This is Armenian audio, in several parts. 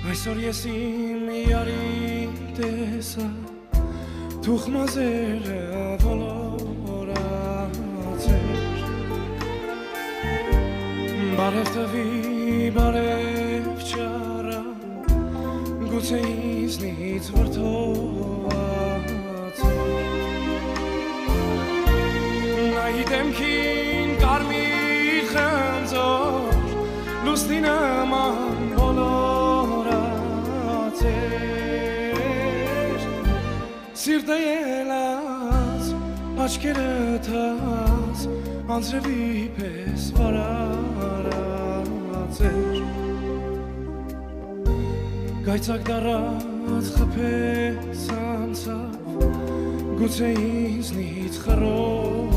Այսօր ես իմ յարին տեսա թուխմազերը ոլորացեր բարև տվի բարև չարա գուցե ինձնից վրդովացեր նայի դեմքին կարմիր խնձոր լուսնի նման Սիրտը ելած, աչքերը թած, անձրևի պես վարարացեր Գայցակ դարած խփեց անցավ, գուցե ինձնից խռովացեր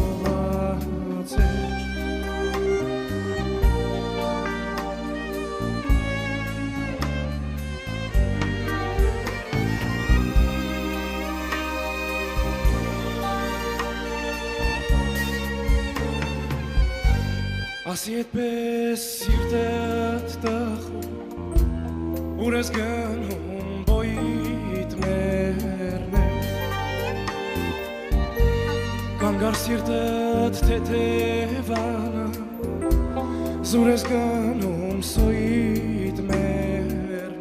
Ասի այդպես սիրտդ տխում, ուր ես գնում բոյիդ մերներ Կանգար սիրտդ թեթևանը, զուր ես գնում սոյիդ մերներ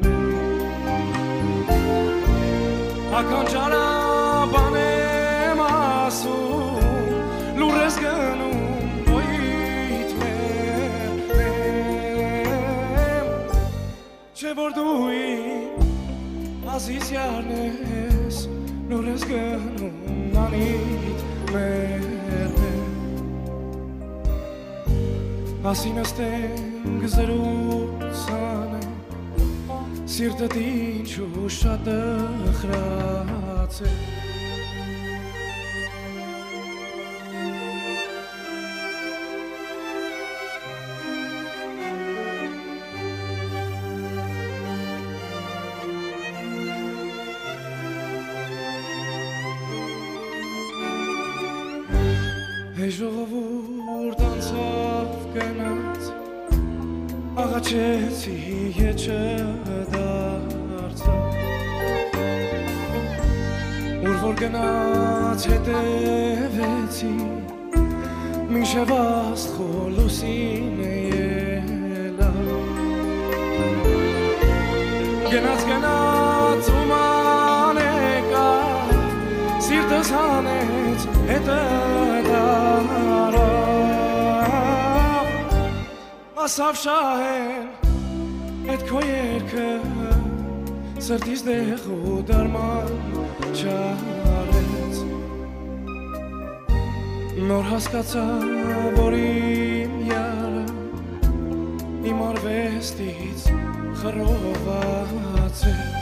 Ականջարա բան եմ ասում, լուր ես գնում Չէ որ դու իմ ազիզ յարն ես, նոր ես գնում անիդ մերներ Ասի նստենք զրուցանը, սիրտդ ինչու շատ ըխրած է Hey ժողովուրդ անցավ գնաց, աղաչեցի եչը դարձավ Ուր որ գնաց հետևեցի, մինչև աստղու լուսին ելավ Գնաց ուման եկավ, սիրտս հանեց հետը Ասավ շահեն, էդ քո երգը, սրտիս դեղ ու դարման չարեց Նոր հասկացա, որ իմ յարը, իմ արվեստից խռոված է